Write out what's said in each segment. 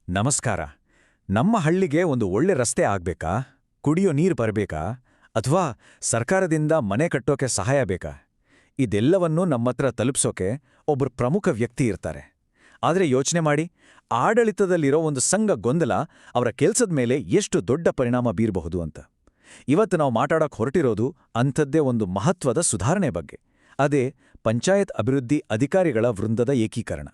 ನಮಸ್ಕಾರ. ನಮ್ಮ ಹಳ್ಳಿಗೆ ಒಂದು ಒಳ್ಳೆ ರಸ್ತೆ ಆಗ್ಬೇಕಾ, ಕುಡಿಯೋ ನೀರು ಬರಬೇಕಾ, ಅಥವಾ ಸರ್ಕಾರದಿಂದ ಮನೆ ಕಟ್ಟೋಕೆ ಸಹಾಯ ಬೇಕಾ? ಇದೆಲ್ಲವನ್ನೂ ನಮ್ಮತ್ರ ತಲುಪ್ಸೋಕೆ ಒಬ್ರು ಪ್ರಮುಖ ವ್ಯಕ್ತಿ ಇರ್ತಾರೆ. ಆದರೆ ಯೋಚನೆ ಮಾಡಿ, ಆಡಳಿತದಲ್ಲಿರೋ ಒಂದು ಸಂಘ ಗೊಂದಲ ಅವರ ಕೆಲ್ಸದ ಮೇಲೆ ಎಷ್ಟು ದೊಡ್ಡ ಪರಿಣಾಮ ಬೀರಬಹುದು ಅಂತ. ಇವತ್ತು ನಾವು ಮಾತಾಡೋಕೆ ಹೊರಟಿರೋದು ಅಂಥದ್ದೇ ಒಂದು ಮಹತ್ವದ ಸುಧಾರಣೆ ಬಗ್ಗೆ. ಅದೇ ಪಂಚಾಯತ್ ಅಭಿವೃದ್ಧಿ ಅಧಿಕಾರಿಗಳ ವೃಂದದ ಏಕೀಕರಣ.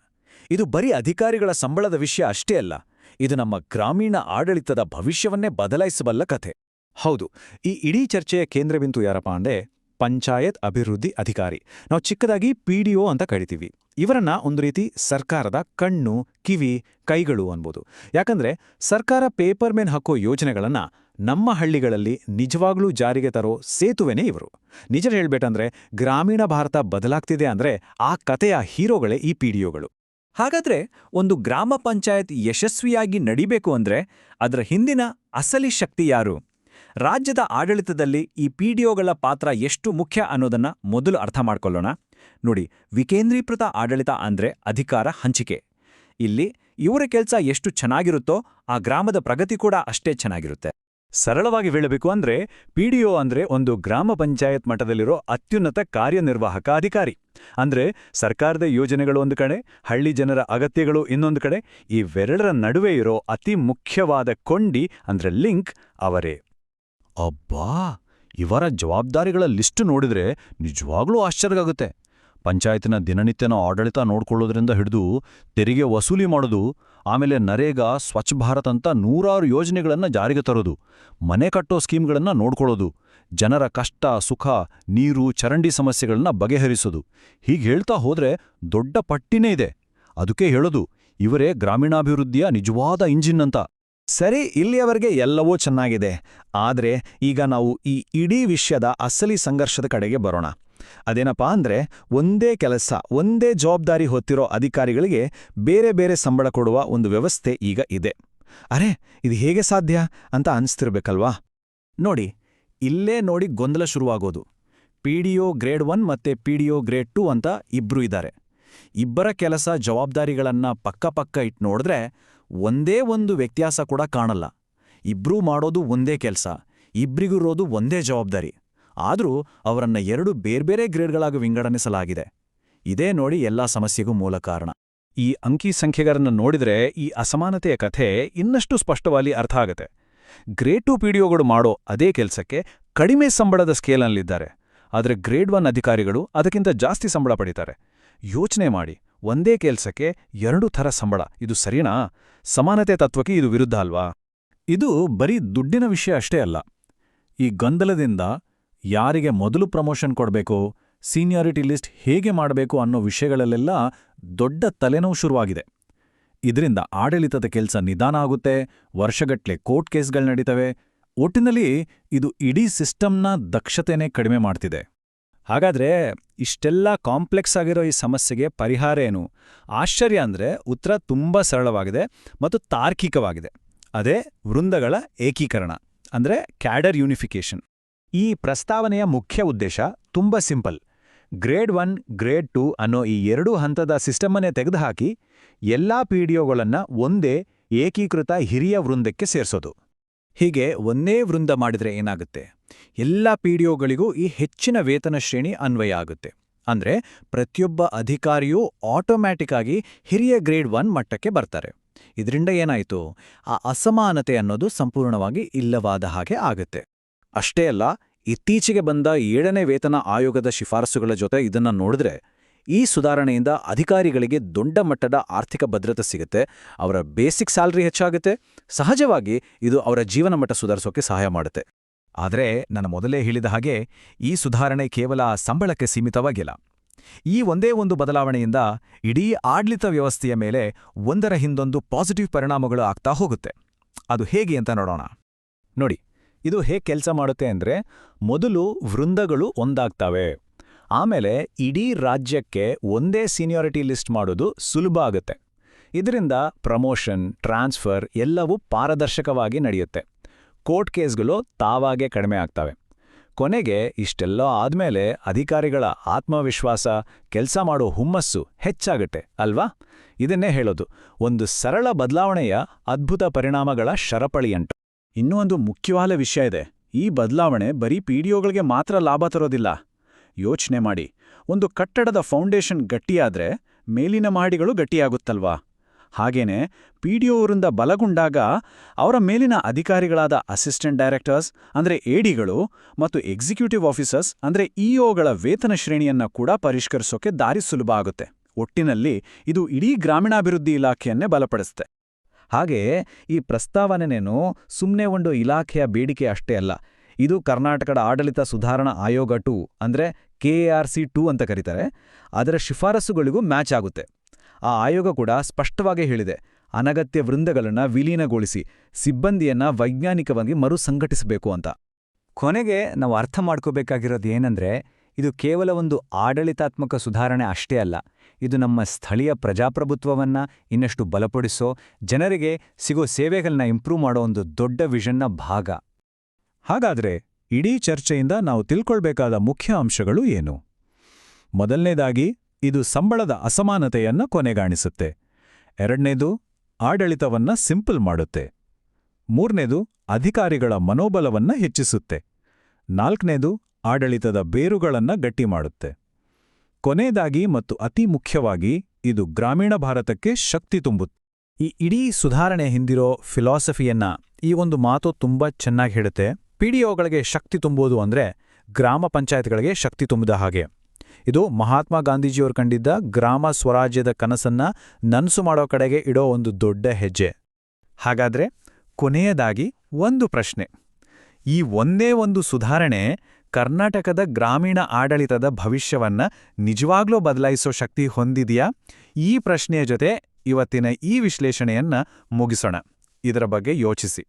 ಇದು ಬರೀ ಅಧಿಕಾರಿಗಳ ಸಂಬಳದ ವಿಷಯ ಅಷ್ಟೇ ಅಲ್ಲ, ಇದು ನಮ್ಮ ಗ್ರಾಮೀಣ ಆಡಳಿತದ ಭವಿಷ್ಯವನ್ನೇ ಬದಲಾಯಿಸಬಲ್ಲ ಕಥೆ. ಹೌದು, ಈ ಇಡೀ ಚರ್ಚೆಯ ಕೇಂದ್ರಬಿಂದು ಯಾರಪ್ಪ ಅಂದ್ರೆ ಪಂಚಾಯತ್ ಅಭಿವೃದ್ಧಿ ಅಧಿಕಾರಿ. ನಾವು ಚಿಕ್ಕದಾಗಿ PDO ಅಂತ ಕರಿತೀವಿ. ಇವರನ್ನ ಒಂದು ರೀತಿ ಸರ್ಕಾರದ ಕಣ್ಣು, ಕಿವಿ, ಕೈಗಳು ಅನ್ಬೋದು. ಯಾಕಂದ್ರೆ ಸರ್ಕಾರ ಪೇಪರ್ ಮೇನ್ ಹಾಕೋ ಯೋಜನೆಗಳನ್ನ ನಮ್ಮ ಹಳ್ಳಿಗಳಲ್ಲಿ ನಿಜವಾಗ್ಲೂ ಜಾರಿಗೆ ತರೋ ಸೇತುವೆನೇ ಇವರು. ನಿಜ ಹೇಳ್ಬೇಕಂದ್ರೆ ಗ್ರಾಮೀಣ ಭಾರತ ಬದಲಾಗ್ತಿದೆ ಅಂದ್ರೆ ಆ ಕಥೆಯ ಹೀರೋಗಳೇ ಈ PDOಗಳು. ಹಾಗಾದ್ರೆ ಒಂದು ಗ್ರಾಮ ಪಂಚಾಯತ್ ಯಶಸ್ವಿಯಾಗಿ ನಡಿಬೇಕು ಅಂದ್ರೆ ಅದರ ಹಿಂದಿನ ಅಸಲಿ ಶಕ್ತಿ ಯಾರು? ರಾಜ್ಯದ ಆಡಳಿತದಲ್ಲಿ ಈ PDOಗಳ ಪಾತ್ರ ಎಷ್ಟು ಮುಖ್ಯ ಅನ್ನೋದನ್ನ ಮೊದಲು ಅರ್ಥ ಮಾಡ್ಕೊಳ್ಳೋಣ. ನೋಡಿ, ವಿಕೇಂದ್ರೀಕೃತ ಆಡಳಿತ ಅಂದ್ರೆ ಅಧಿಕಾರ ಹಂಚಿಕೆ. ಇಲ್ಲಿ ಇವರ ಕೆಲಸ ಎಷ್ಟು ಚೆನ್ನಾಗಿರುತ್ತೋ ಆ ಗ್ರಾಮದ ಪ್ರಗತಿ ಕೂಡ ಅಷ್ಟೇ ಚೆನ್ನಾಗಿರುತ್ತೆ. ಸರಳವಾಗಿ ಹೇಳಬೇಕು ಅಂದ್ರೆ PDO ಅಂದ್ರೆ ಒಂದು ಗ್ರಾಮ ಪಂಚಾಯತ್ ಮಟ್ಟದಲ್ಲಿರೋ ಅತ್ಯುನ್ನತ ಕಾರ್ಯನಿರ್ವಾಹಕ ಅಧಿಕಾರಿ. ಅಂದ್ರೆ ಸರ್ಕಾರದ ಯೋಜನೆಗಳು ಒಂದು ಕಡೆ, ಹಳ್ಳಿ ಜನರ ಅಗತ್ಯಗಳು ಇನ್ನೊಂದು ಕಡೆ, ಇವೆರಡರ ನಡುವೆ ಇರೋ ಅತಿ ಮುಖ್ಯವಾದ ಕೊಂಡಿ ಅಂದ್ರೆ ಲಿಂಕ್ ಅವರೇ. ಅಬ್ಬಾ, ಇವರ ಜವಾಬ್ದಾರಿಗಳ ಲಿಸ್ಟ್ ನೋಡಿದ್ರೆ ನಿಜವಾಗ್ಲೂ ಆಶ್ಚರ್ಯ. ಪಂಚಾಯತಿನ ದಿನನಿತ್ಯನ ಆಡಳಿತ ನೋಡ್ಕೊಳ್ಳೋದ್ರಿಂದ ಹಿಡಿದು ತೆರಿಗೆ ವಸೂಲಿ ಮಾಡೋದು, ಆಮೇಲೆ ನರೇಗಾ, ಸ್ವಚ್ಛ ಭಾರತ್ ಅಂತ ನೂರಾರು ಯೋಜನೆಗಳನ್ನು ಜಾರಿಗೆ ತರೋದು, ಮನೆ ಕಟ್ಟೋ ಸ್ಕೀಮ್ಗಳನ್ನು ನೋಡ್ಕೊಳ್ಳೋದು, ಜನರ ಕಷ್ಟ ಸುಖ, ನೀರು, ಚರಂಡಿ ಸಮಸ್ಯೆಗಳನ್ನ ಬಗೆಹರಿಸೋದು, ಹೀಗೆ ಹೇಳ್ತಾ ಹೋದ್ರೆ ದೊಡ್ಡ ಪಟ್ಟಿನೇ ಇದೆ. ಅದಕ್ಕೆ ಹೇಳೋದು ಇವರೇ ಗ್ರಾಮೀಣಾಭಿವೃದ್ಧಿಯ ನಿಜವಾದ ಇಂಜಿನ್ ಅಂತ. ಸರಿ, ಇಲ್ಲಿಯವರೆಗೆ ಎಲ್ಲವೂ ಚೆನ್ನಾಗಿದೆ. ಆದ್ರೆ ಈಗ ನಾವು ಈ ಇಡೀ ವಿಷಯದ ಅಸಲಿ ಸಂಘರ್ಷದ ಕಡೆಗೆ ಬರೋಣ. ಅದೇನಪ್ಪಾ ಅಂದ್ರೆ, ಒಂದೇ ಕೆಲಸ, ಒಂದೇ ಜವಾಬ್ದಾರಿ ಹೊತ್ತಿರೋ ಅಧಿಕಾರಿಗಳಿಗೆ ಬೇರೆ ಬೇರೆ ಸಂಬಳ ಕೊಡುವ ಒಂದು ವ್ಯವಸ್ಥೆ ಈಗ ಇದೆ. ಅರೆ, ಇದು ಹೇಗೆ ಸಾಧ್ಯ ಅಂತ ಅನಿಸ್ತಿರ್ಬೇಕಲ್ವಾ? ಇಲ್ಲೇ ನೋಡಿ ಗೊಂದಲ ಶುರುವಾಗೋದು. PDO ಗ್ರೇಡ್ 1 ಮತ್ತೆ PDO ಗ್ರೇಡ್ 2 ಅಂತ ಇಬ್ರು ಇದ್ದಾರೆ. ಇಬ್ಬರ ಕೆಲಸ ಜವಾಬ್ದಾರಿಗಳನ್ನ ಪಕ್ಕ ಇಟ್ಟು ನೋಡಿದ್ರೆ ಒಂದೇ ಒಂದು ವ್ಯತ್ಯಾಸ ಕೂಡ ಕಾಣಲ್ಲ. ಇಬ್ರೂ ಮಾಡೋದು ಒಂದೇ ಕೆಲಸ, ಇಬ್ರಿಗಿರೋದು ಒಂದೇ ಜವಾಬ್ದಾರಿ. ಆದರೂ ಅವರನ್ನ ಎರಡು ಬೇರ್ಬೇರೆ ಗ್ರೇಡ್ಗಳಾಗಿ ವಿಂಗಡಣಿಸಲಾಗಿದೆ. ಇದೇ ನೋಡಿ ಎಲ್ಲಾ ಸಮಸ್ಯೆಗೂ ಮೂಲ ಕಾರಣ. ಈ ಅಂಕಿ ಸಂಖ್ಯೆಗಳನ್ನು ನೋಡಿದ್ರೆ ಈ ಅಸಮಾನತೆಯ ಕಥೆ ಇನ್ನಷ್ಟು ಸ್ಪಷ್ಟವಾಗಿ ಅರ್ಥ ಆಗುತ್ತೆ. ಗ್ರೇಡ್ 2 PDOಗಳು ಮಾಡೋ ಅದೇ ಕೆಲಸಕ್ಕೆ ಕಡಿಮೆ ಸಂಬಳದ ಸ್ಕೇಲ್ನಲ್ಲಿದ್ದಾರೆ. ಆದರೆ ಗ್ರೇಡ್ 1 ಅಧಿಕಾರಿಗಳು ಅದಕ್ಕಿಂತ ಜಾಸ್ತಿ ಸಂಬಳ ಪಡೀತಾರೆ. ಯೋಚನೆ ಮಾಡಿ, ಒಂದೇ ಕೆಲಸಕ್ಕೆ ಎರಡು ಥರ ಸಂಬಳ, ಇದು ಸರಿನಾ? ಸಮಾನತೆ ತತ್ವಕ್ಕೆ ಇದು ವಿರುದ್ಧ ಅಲ್ವಾ? ಇದು ಬರೀ ದುಡ್ಡಿನ ವಿಷಯ ಅಷ್ಟೇ ಅಲ್ಲ. ಈ ಗೊಂದಲದಿಂದ ಯಾರಿಗೆ ಮೊದಲು ಪ್ರಮೋಷನ್ ಕೊಡಬೇಕು, ಸೀನಿಯಾರಿಟಿ ಲಿಸ್ಟ್ ಹೇಗೆ ಮಾಡಬೇಕು ಅನ್ನೋ ವಿಷಯಗಳಲ್ಲೆಲ್ಲ ದೊಡ್ಡ ತಲೆನೋವು ಶುರುವಾಗಿದೆ. ಇದರಿಂದ ಆಡಳಿತದ ಕೆಲಸ ನಿಧಾನ ಆಗುತ್ತೆ, ವರ್ಷಗಟ್ಲೆ ಕೋರ್ಟ್ ಕೇಸ್ಗಳು ನಡೀತವೆ. ಒಟ್ಟಿನಲ್ಲಿ ಇದು ಇಡೀ ಸಿಸ್ಟಮ್ನ ದಕ್ಷತೆನೇ ಕಡಿಮೆ ಮಾಡ್ತಿದೆ. ಹಾಗಾದ್ರೆ ಇಷ್ಟೆಲ್ಲ ಕಾಂಪ್ಲೆಕ್ಸ್ ಆಗಿರೋ ಈ ಸಮಸ್ಯೆಗೆ ಪರಿಹಾರ ಏನು? ಆಶ್ಚರ್ಯ ಅಂದ್ರೆ ಉತ್ತರ ತುಂಬಾ ಸರಳವಾಗಿದೆ ಮತ್ತು ತಾರ್ಕಿಕವಾಗಿದೆ. ಅದೇ ವೃಂದಗಳ ಏಕೀಕರಣ, ಅಂದ್ರೆ ಕ್ಯಾಡರ್ ಯೂನಿಫಿಕೇಶನ್. ಈ ಪ್ರಸ್ತಾವನೆಯ ಮುಖ್ಯ ಉದ್ದೇಶ ತುಂಬಾ ಸಿಂಪಲ್. ಗ್ರೇಡ್ 1, ಗ್ರೇಡ್ 2 ಅನ್ನೋ ಈ ಎರಡೂ ಹಂತದ ಸಿಸ್ಟಮನ್ನೇ ತೆಗೆದುಹಾಕಿ ಎಲ್ಲಾ PDOಗಳನ್ನ ಒಂದೇ ಏಕೀಕೃತ ಹಿರಿಯ ವೃಂದಕ್ಕೆ ಸೇರಿಸೋದು. ಹೀಗೆ ಒಂದೇ ವೃಂದ ಮಾಡಿದ್ರೆ ಏನಾಗುತ್ತೆ? ಎಲ್ಲ PDOಗಳಿಗೂ ಈ ಹೆಚ್ಚಿನ ವೇತನ ಶ್ರೇಣಿ ಅನ್ವಯ ಆಗುತ್ತೆ. ಅಂದ್ರೆ ಪ್ರತಿಯೊಬ್ಬ ಅಧಿಕಾರಿಯೂ ಆಟೋಮ್ಯಾಟಿಕ್ ಆಗಿ ಹಿರಿಯ ಗ್ರೇಡ್ 1 ಮಟ್ಟಕ್ಕೆ ಬರ್ತಾರೆ. ಇದರಿಂದ ಏನಾಯಿತು? ಆ ಅಸಮಾನತೆ ಅನ್ನೋದು ಸಂಪೂರ್ಣವಾಗಿ ಇಲ್ಲವಾದ ಹಾಗೆ ಆಗುತ್ತೆ. ಅಷ್ಟೇ ಅಲ್ಲ, ಇತ್ತೀಚೆಗೆ ಬಂದ 7ನೇ ವೇತನ ಆಯೋಗದ ಶಿಫಾರಸುಗಳ ಜೊತೆ ಇದನ್ನ ನೋಡಿದ್ರೆ ಈ ಸುಧಾರಣೆಯಿಂದ ಅಧಿಕಾರಿಗಳಿಗೆ ದೊಡ್ಡ ಮಟ್ಟದ ಆರ್ಥಿಕ ಭದ್ರತೆ ಸಿಗುತ್ತೆ, ಅವರ ಬೇಸಿಕ್ ಸ್ಯಾಲರಿ ಹೆಚ್ಚಾಗುತ್ತೆ. ಸಹಜವಾಗಿ ಇದು ಅವರ ಜೀವನ ಮಟ್ಟ ಸುಧಾರಿಸೋಕೆ ಸಹಾಯ ಮಾಡುತ್ತೆ. ಆದರೆ ನಾನು ಮೊದಲೇ ಹೇಳಿದ ಹಾಗೆ ಈ ಸುಧಾರಣೆ ಕೇವಲ ಸಂಬಳಕ್ಕೆ ಸೀಮಿತವಾಗಿಲ್ಲ. ಈ ಒಂದೇ ಒಂದು ಬದಲಾವಣೆಯಿಂದ ಇಡೀ ಆಡಳಿತ ವ್ಯವಸ್ಥೆಯ ಮೇಲೆ ಒಂದರ ಹಿಂದೊಂದು ಪಾಸಿಟಿವ್ ಪರಿಣಾಮಗಳು ಆಗ್ತಾ ಹೋಗುತ್ತೆ. ಅದು ಹೇಗೆ ಅಂತ ನೋಡೋಣ. ನೋಡಿ, ಇದು ಹೇಗೆ ಕೆಲಸ ಮಾಡುತ್ತೆ ಅಂದ್ರೆ, ಮೊದಲು ವೃಂದಗಳು ಒಂದಾಗ್ತವೆ. ಆಮೇಲೆ ಇಡೀ ರಾಜ್ಯಕ್ಕೆ ಒಂದೇ ಸೀನಿಯಾರಿಟಿ ಲಿಸ್ಟ್ ಮಾಡೋದು ಸುಲಭ ಆಗುತ್ತೆ. ಇದರಿಂದ ಪ್ರಮೋಷನ್, ಟ್ರಾನ್ಸ್ಫರ್ ಎಲ್ಲವೂ ಪಾರದರ್ಶಕವಾಗಿ ನಡೆಯುತ್ತೆ. ಕೋರ್ಟ್ ಕೇಸ್ಗಳು ತಾವಾಗೇ ಕಡಿಮೆ ಆಗ್ತವೆ. ಕೊನೆಗೆ ಇಷ್ಟೆಲ್ಲ ಆದ್ಮೇಲೆ ಅಧಿಕಾರಿಗಳ ಆತ್ಮವಿಶ್ವಾಸ, ಕೆಲಸ ಮಾಡೋ ಹುಮ್ಮಸ್ಸು ಹೆಚ್ಚಾಗತ್ತೆ ಅಲ್ವಾ? ಇದನ್ನೇ ಹೇಳೋದು ಒಂದು ಸರಳ ಬದಲಾವಣೆಯ ಅದ್ಭುತ ಪರಿಣಾಮಗಳ ಶರಪಳಿಯಂಟ. ಇನ್ನೂ ಒಂದು ಮುಖ್ಯವಾದ ವಿಷಯ ಇದೆ. ಈ ಬದಲಾವಣೆ ಬರೀ ಪಿಡಿಒಗಳಿಗೆ ಮಾತ್ರ ಲಾಭ ತರೋದಿಲ್ಲ. ಯೋಚನೆ ಮಾಡಿ, ಒಂದು ಕಟ್ಟಡದ ಫೌಂಡೇಶನ್ ಗಟ್ಟಿಯಾದ್ರೆ ಮೇಲಿನ ಮಹಡಿಗಳು ಗಟ್ಟಿಯಾಗುತ್ತಲ್ವಾ? ಹಾಗೇನೆ ಪಿಡಿಒರಿಂದ ಬಲಗೊಂಡಾಗ ಅವರ ಮೇಲಿನ ಅಧಿಕಾರಿಗಳಾದ ಅಸಿಸ್ಟೆಂಟ್ ಡೈರೆಕ್ಟರ್ಸ್ ಅಂದ್ರೆ ಎಡಿಗಳು ಮತ್ತು ಎಕ್ಸಿಕ್ಯೂಟಿವ್ ಆಫೀಸರ್ಸ್ ಅಂದ್ರೆ ಇಒಗಳ ವೇತನ ಶ್ರೇಣಿಯನ್ನ ಕೂಡ ಪರಿಷ್ಕರಿಸೋಕೆ ದಾರಿ ಸುಲಭ ಆಗುತ್ತೆ. ಒಟ್ಟಿನಲ್ಲಿ ಇದು ಇಡೀ ಗ್ರಾಮೀಣಾಭಿವೃದ್ಧಿ ಇಲಾಖೆಯನ್ನೇ ಬಲಪಡಿಸುತ್ತೆ. ಹಾಗೆಯೇ ಈ ಪ್ರಸ್ತಾವನೆನೇನು ಸುಮ್ಮನೆ ಒಂದು ಇಲಾಖೆಯ ಬೇಡಿಕೆ ಅಷ್ಟೇ ಅಲ್ಲ. ಇದು ಕರ್ನಾಟಕದ ಆಡಳಿತ ಸುಧಾರಣಾ ಆಯೋಗ 2 ಅಂದ್ರೆ KARC 2 ಅಂತ ಕರೀತಾರೆ, ಅದರ ಶಿಫಾರಸುಗಳಿಗೂ ಮ್ಯಾಚ್ ಆಗುತ್ತೆ. ಆ ಆಯೋಗ ಕೂಡ ಸ್ಪಷ್ಟವಾಗಿ ಹೇಳಿದೆ, ಅನಗತ್ಯ ವೃಂದಗಳನ್ನು ವಿಲೀನಗೊಳಿಸಿ ಸಿಬ್ಬಂದಿಯನ್ನ ವೈಜ್ಞಾನಿಕವಾಗಿ ಮರುಸಂಘಟಿಸಬೇಕು ಅಂತ. ಕೊನೆಗೆ ನಾವು ಅರ್ಥ ಮಾಡ್ಕೋಬೇಕಾಗಿರೋದು ಏನಂದ್ರೆ, ಇದು ಕೇವಲ ಒಂದು ಆಡಳಿತಾತ್ಮಕ ಸುಧಾರಣೆ ಅಷ್ಟೇ ಅಲ್ಲ, ಇದು ನಮ್ಮ ಸ್ಥಳೀಯ ಪ್ರಜಾಪ್ರಭುತ್ವವನ್ನ ಇನ್ನಷ್ಟು ಬಲಪಡಿಸೋ, ಜನರಿಗೆ ಸಿಗೋ ಸೇವೆಗಳನ್ನ ಇಂಪ್ರೂವ್ ಮಾಡೋ ಒಂದು ದೊಡ್ಡ ವಿಷನ್ನ ಭಾಗ. ಹಾಗಾದ್ರೆ ಇಡೀ ಚರ್ಚೆಯಿಂದ ನಾವು ತಿಳ್ಕೊಳ್ಬೇಕಾದ ಮುಖ್ಯ ಅಂಶಗಳು ಏನು? ಮೊದಲನೇದಾಗಿ, ಇದು ಸಂಬಳದ ಅಸಮಾನತೆಯನ್ನ ಕೊನೆಗಾಣಿಸುತ್ತೆ. ಎರಡನೇದು, ಆಡಳಿತವನ್ನ ಸಿಂಪಲ್ ಮಾಡುತ್ತೆ. ಮೂರನೇದು, ಅಧಿಕಾರಿಗಳ ಮನೋಬಲವನ್ನ ಹೆಚ್ಚಿಸುತ್ತೆ. ನಾಲ್ಕನೇದು, ಆಡಳಿತದ ಬೇರುಗಳನ್ನ ಗಟ್ಟಿ ಮಾಡುತ್ತೆ. ಕೊನೆಯದಾಗಿ ಮತ್ತು ಅತಿ ಮುಖ್ಯವಾಗಿ, ಇದು ಗ್ರಾಮೀಣ ಭಾರತಕ್ಕೆ ಶಕ್ತಿ ತುಂಬುತ್ತೆ. ಈ ಇಡೀ ಸುಧಾರಣೆ ಹಿಂದಿರೋ ಫಿಲಾಸಫಿಯನ್ನ ಈ ಒಂದು ಮಾತು ತುಂಬಾ ಚೆನ್ನಾಗಿ ಹೇಳುತ್ತೆ. ಪಿಡಿಒಗಳಿಗೆ ಶಕ್ತಿ ತುಂಬೋದು ಅಂದ್ರೆ ಗ್ರಾಮ ಪಂಚಾಯತ್ಗಳಿಗೆ ಶಕ್ತಿ ತುಂಬಿದ ಹಾಗೆ. ಇದು ಮಹಾತ್ಮ ಗಾಂಧೀಜಿಯವರು ಕಂಡಿದ್ದ ಗ್ರಾಮ ಸ್ವರಾಜ್ಯದ ಕನಸನ್ನ ನನಸು ಮಾಡೋ ಕಡೆಗೆ ಇಡೋ ಒಂದು ದೊಡ್ಡ ಹೆಜ್ಜೆ. ಹಾಗಾದ್ರೆ ಕೊನೆಯದಾಗಿ ಒಂದು ಪ್ರಶ್ನೆ, ಈ ಒಂದೇ ಒಂದು ಸುಧಾರಣೆ ಕರ್ನಾಟಕದ ಗ್ರಾಮೀಣ ಆಡಳಿತದ ಭವಿಷ್ಯವನ್ನ ನಿಜವಾಗ್ಲೂ ಬದಲಾಯಿಸೋ ಶಕ್ತಿ ಹೊಂದಿದೆಯಾ? ಈ ಪ್ರಶ್ನೆಯ ಜೊತೆ ಇವತ್ತಿನ ಈ ವಿಶ್ಲೇಷಣೆಯನ್ನ ಮುಗಿಸೋಣ. ಇದರ ಬಗ್ಗೆ ಯೋಚಿಸಿ.